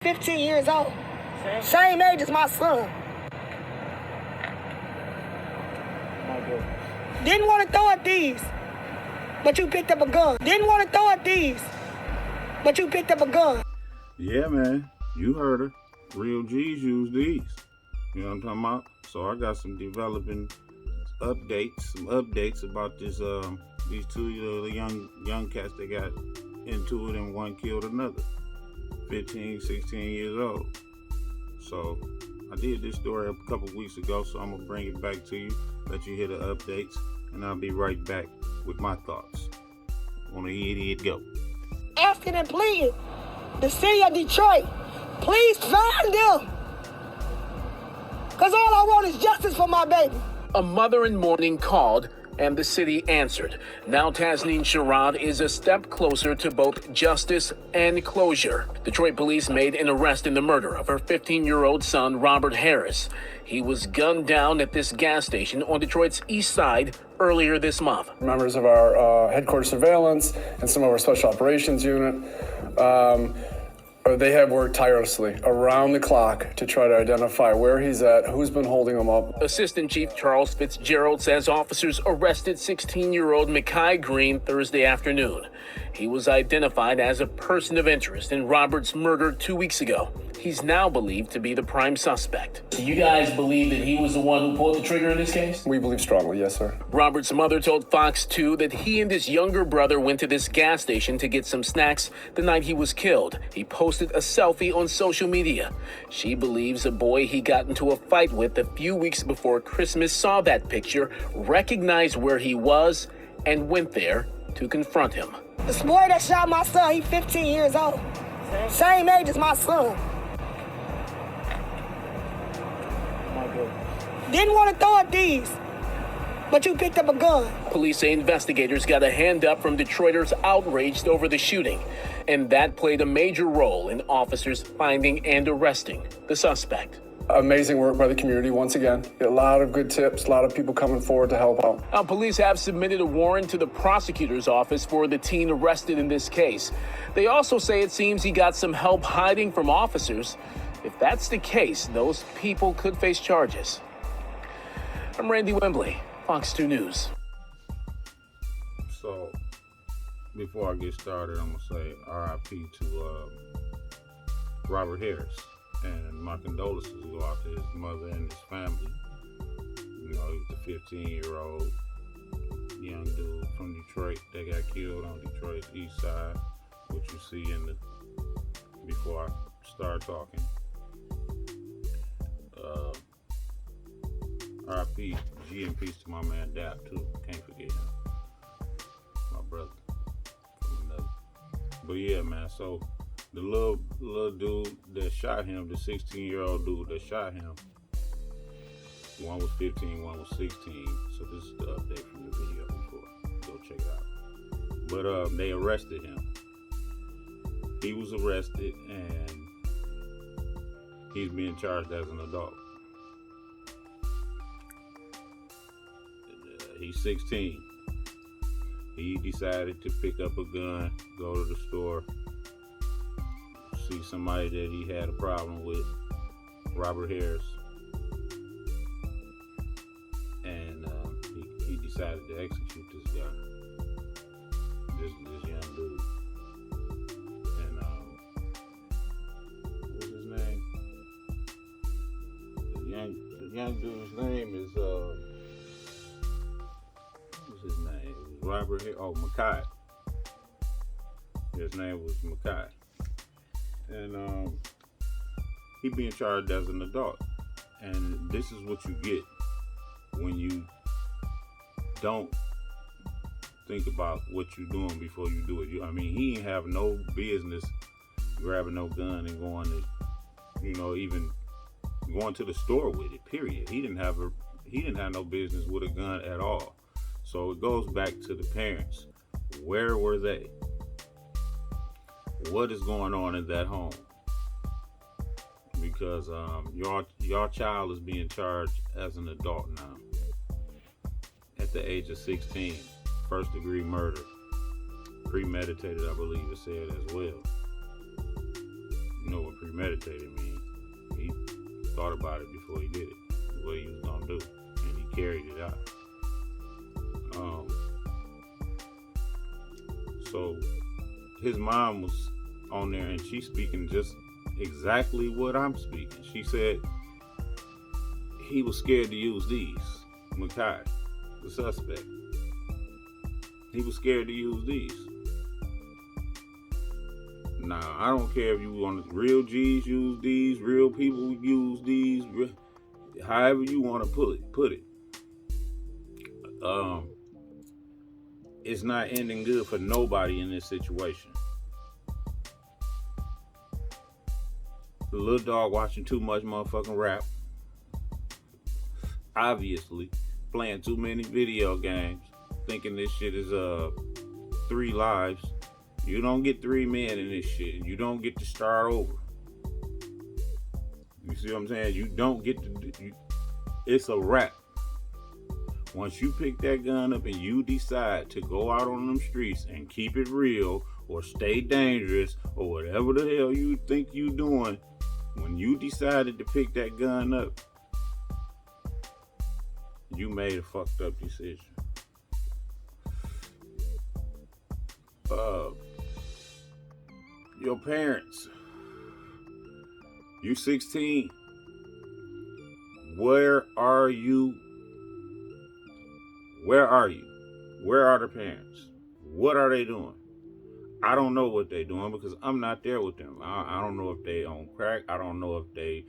15 years old. Same age as my son. Didn't want to throw at these, but you picked up a gun. Didn't want to throw at these, but you picked up a gun. Yeah, man. You heard her. Real G's use these. You know what I'm talking about? So I got some developing updates about this these two young cats that got into it and one killed another. 15, 16 years old. So I did this story a couple weeks ago, so I'm gonna bring it back to you, let you hear the updates, and I'll be right back with my thoughts on the idiot go. Asking and pleading the city of Detroit, please find them. Cause all I want is justice for my baby. A mother in mourning called, and the city answered. Now Tasneem Sherrod is a step closer to both justice and closure. Detroit police made an arrest in the murder of her 15-year-old son, Robert Harris. He was gunned down at this gas station on Detroit's east side earlier this month. Members of our headquarters surveillance and some of our special operations unit, they have worked tirelessly around the clock to try to identify where he's at, who's been holding him up. Assistant Chief Charles Fitzgerald says officers arrested 16-year-old Mekhi Green Thursday afternoon. He was identified as a person of interest in Robert's murder 2 weeks ago. He's now believed to be the prime suspect. Do you guys believe that he was the one who pulled the trigger in this case? We believe strongly, yes, sir. Robert's mother told Fox 2 that he and his younger brother went to this gas station to get some snacks the night he was killed. He posted a selfie on social media. She believes a boy he got into a fight with a few weeks before Christmas saw that picture, recognized where he was, and went there to confront him. This boy that shot my son, he's 15 years old. Same age as my son. Didn't want to throw at these, but you picked up a gun. Police say investigators got a hand up from Detroiters outraged over the shooting, and that played a major role in officers finding and arresting the suspect. Amazing work by the community once again. A lot of good tips, a lot of people coming forward to help out. Now, police have submitted a warrant to the prosecutor's office for the teen arrested in this case. They also say it seems he got some help hiding from officers. If that's the case, those people could face charges. I'm Randy Wembley, Fox 2 News. So, before I get started, I'm gonna say R.I.P. to Robert Harris, and my condolences go out to his mother and his family. You know, he was a 15-year-old young dude from Detroit that got killed on Detroit's east side, which you see in the before I start talking. R.I.P. G and peace to my man Dap too. Can't forget him. My brother from another. But yeah, man. So the little dude that shot him, the 16-year-old dude that shot him, one was 15, one was 16. So this is the update from the video before. Go check it out. But they arrested him. He was arrested and he's being charged as an adult. He's 16. He decided to pick up a gun, go to the store, see somebody that he had a problem with, Robert Harris, and he decided to execute this guy, this young dude. And what's his name? The young dude's name is his name? It was Robert here. Oh, Mekhi. His name was Mekhi. And he being charged as an adult. And this is what you get when you don't think about what you're doing before you do it. He ain't have no business grabbing no gun and going to, even going to the store with it, period. He didn't have no business with a gun at all. So it goes back to the parents. Where were they? What is going on in that home? Because your child is being charged as an adult now. At the age of 16, first degree murder. Premeditated, I believe it said as well. You know what premeditated means? He thought about it before he did it, what he was gonna do, and he carried it out. So his mom was on there, and she's speaking just exactly what I'm speaking. She said he was scared to use these. Makai, the suspect, he was scared to use these. Nah, I don't care if you want real G's use these, real people use these, however you want to put it. It's not ending good for nobody in this situation. The little dog watching too much motherfucking rap. Obviously, playing too many video games, thinking this shit is 3 lives. You don't get 3 men in this shit. You don't get to start over. You see what I'm saying? You don't get to. It's a wrap. Once you pick that gun up and you decide to go out on them streets and keep it real or stay dangerous or whatever the hell you think you doing, when you decided to pick that gun up, you made a fucked up decision. Your parents, you 16, where are you? Where are you? Where are the parents? What are they doing? I don't know what they're doing because I'm not there with them. I don't know if they on crack. I don't know if they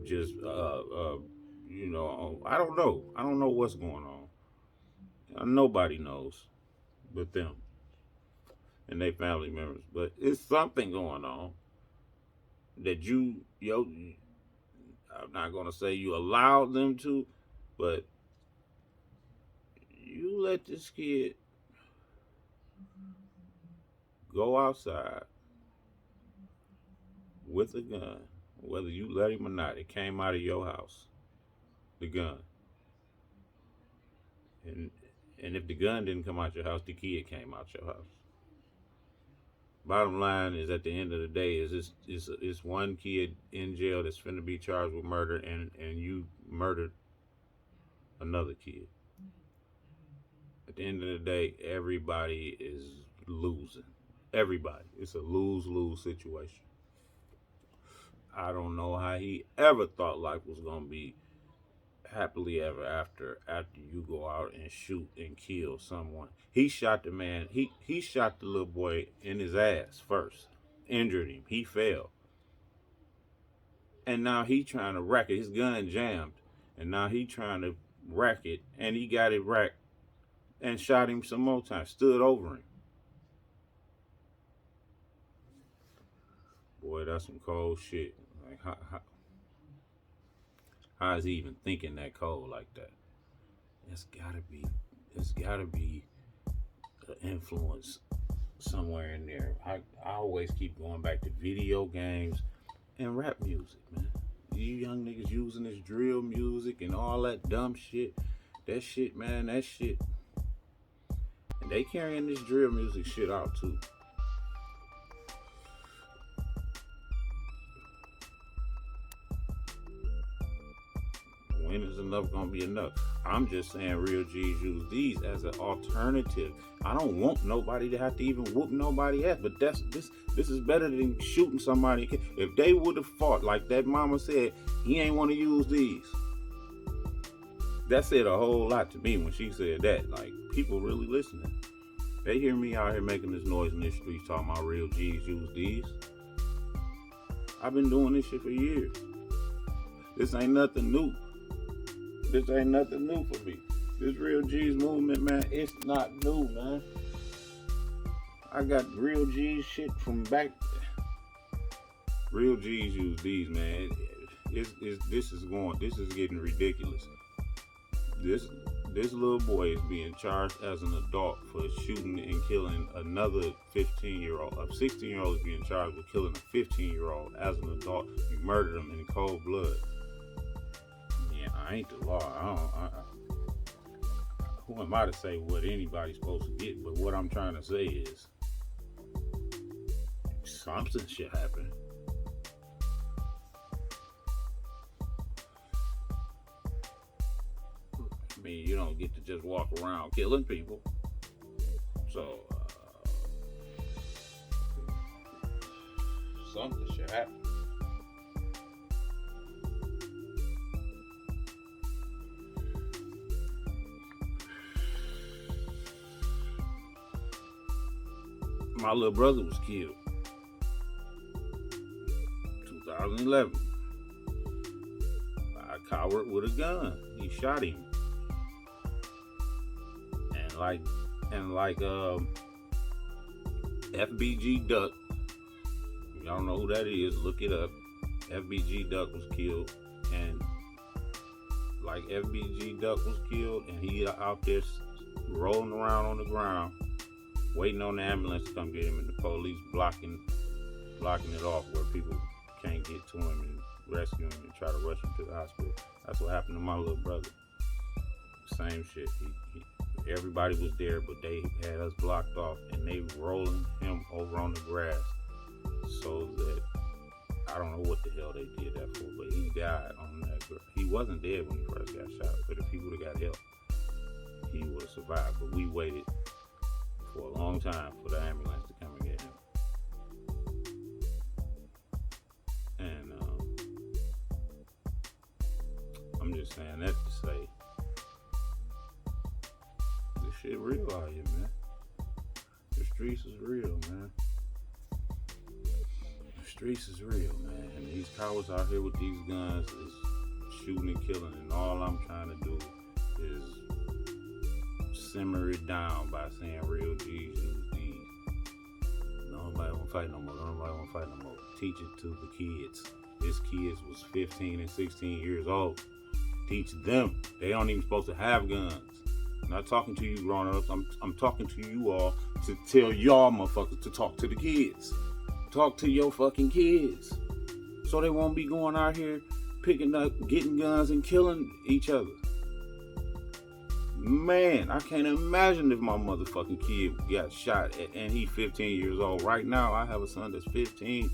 just, I don't know. I don't know what's going on. Nobody knows but them and their family members. But it's something going on that I'm not going to say you allowed them to, but you let this kid go outside with a gun, whether you let him or not. It came out of your house, the gun. And if the gun didn't come out your house, the kid came out your house. Bottom line is, at the end of the day, is one kid in jail that's finna be charged with murder, and you murdered another kid. At the end of the day, everybody is losing. Everybody. It's a lose-lose situation. I don't know how he ever thought life was gonna be happily ever after you go out and shoot and kill someone. He shot the man. He shot the little boy in his ass first, injured him. He fell, and now he trying to rack it. His gun jammed, and now he trying to rack it, and he got it racked and shot him some more times. Stood over him. Boy, that's some cold shit. Like how is he even thinking that cold like that? It's gotta be an influence somewhere in there. I always keep going back to video games and rap music, man. You young niggas using this drill music and all that dumb shit. That shit, man, that shit. And they carrying this drill music shit out too. When is enough gonna be enough? I'm just saying real G's use these as an alternative. I don't want nobody to have to even whoop nobody ass, but this is better than shooting somebody. If they would have fought like that mama said, he ain't want to use these. That said a whole lot to me when she said that. Like, people really listening. They hear me out here making this noise in the streets talking about real G's use these. I've been doing this shit for years. This ain't nothing new. This ain't nothing new for me. This real G's movement, man, it's not new, man. I got real G's shit from back. Real G's use these, man. This is getting ridiculous. This little boy is being charged as an adult for shooting and killing another 15-year-old. A 16-year-old is being charged with killing a 15-year-old as an adult. You murdered him in cold blood. I ain't the law. Who am I to say what anybody's supposed to get? But what I'm trying to say is something should happen. mean, you don't get to just walk around killing people. So, something should happen. My little brother was killed 2011 by a coward with a gun. He shot him, and like FBG Duck, y'all don't know who that is, look it up. FBG Duck was killed, and like FBG Duck was killed, and he out there rolling around on the ground waiting on the ambulance to come get him, and the police blocking it off where people can't get to him and rescue him and try to rush him to the hospital. That's what happened to my little brother. Same shit. Everybody was there, but they had us blocked off, and they rolling him over on the grass so that I don't know what the hell they did that for, but he died on that. He wasn't dead when he first got shot, but if he would have got help, he would have survived. But we waited for a long time for the ambulance to come and get him. And I'm just saying that to say, this shit real out here, man. The streets is real, man. The streets is real, man. And these cowards out here with these guns is shooting and killing, and all I'm trying to do is simmer it down by saying real G's use these. Nobody won't fight no more. Nobody won't fight no more. Teach it to the kids. This kids was 15 and 16 years old. Teach them. They don't even supposed to have guns. I'm not talking to you grown-ups. I'm talking to you all to tell y'all motherfuckers to talk to the kids. Talk to your fucking kids. So they won't be going out here picking up, getting guns and killing each other. Man, I can't imagine if my motherfucking kid got shot and he's 15 years old. Right now, I have a son that's 15.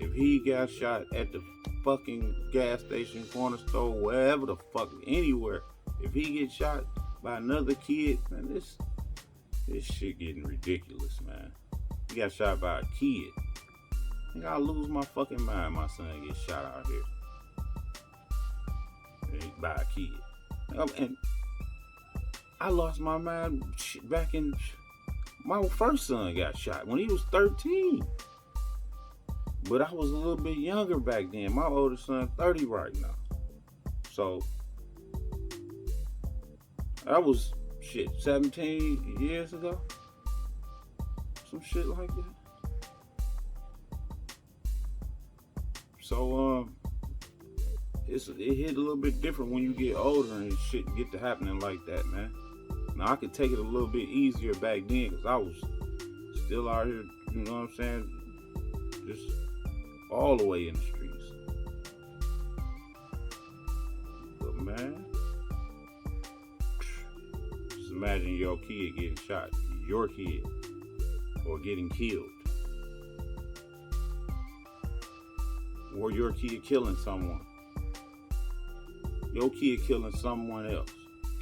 If he got shot at the fucking gas station, corner store, wherever the fuck, anywhere, if he gets shot by another kid, man, this shit getting ridiculous, man. He got shot by a kid. I think I'll lose my fucking mind. My son gets shot out here by a kid. And I lost my mind back in, my first son got shot when he was 13. But I was a little bit younger back then. My oldest son 30 right now. So that was 17 years ago. Some shit like that. So it hit a little bit different when you get older and shit get to happening like that, man. Now I could take it a little bit easier back then because I was still out here, you know what I'm saying? Just all the way in the streets. But man, just imagine your kid getting shot, your kid, or getting killed. Or your kid killing someone. Your kid killing someone else.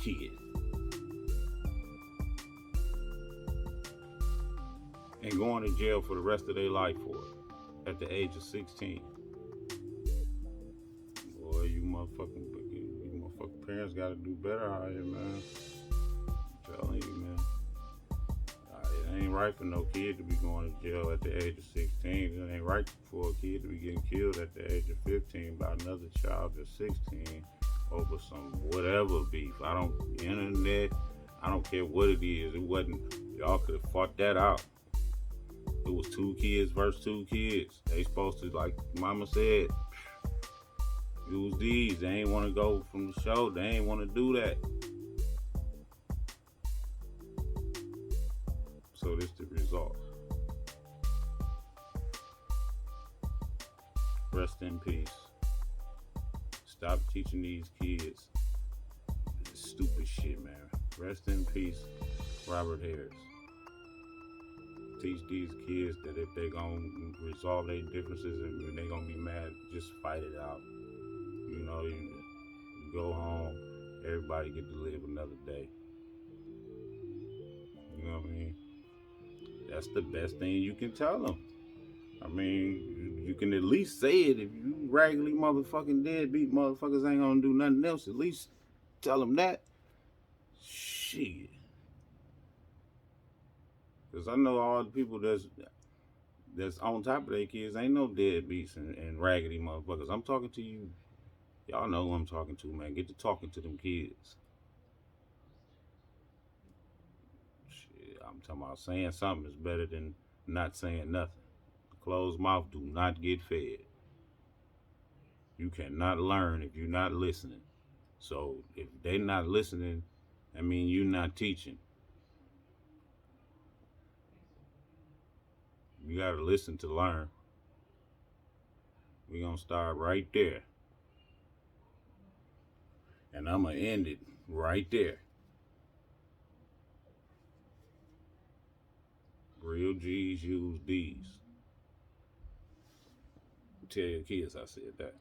Kid. And going to jail for the rest of their life for it. At the age of 16. Boy, you motherfucking parents gotta do better out here, man. I'm telling you, man. It ain't right for no kid to be going to jail at the age of 16. It ain't right for a kid to be getting killed at the age of 15 by another child that's 16 over some whatever beef. Internet, I don't care what it is. It wasn't, y'all could have fought that out. It was 2 kids versus 2 kids. They supposed to, like mama said, use these. They ain't want to go from the show. They ain't want to do that. So this the result. Rest in peace. Stop teaching these kids this stupid shit, man. Rest in peace, Robert Harris. Teach these kids that if they gonna resolve their differences and when they gonna be mad, just fight it out. You know, you go home Everybody get to live another day. You know what I mean? That's the best thing you can tell them. I mean, you can at least say it. If you raggedy motherfucking deadbeat motherfuckers ain't gonna do nothing else, at least tell them that. Shit. Because I know all the people that's on top of their kids ain't no deadbeats and raggedy motherfuckers. I'm talking to you. Y'all know who I'm talking to, man. Get to talking to them kids. Shit, I'm talking about saying something is better than not saying nothing. A closed mouth do not get fed. You cannot learn if you're not listening. So if they're not listening, I mean you're not teaching. You gotta listen to learn. We're gonna start right there. And I'm gonna end it right there. Real G's use D's. Tell your kids I said that.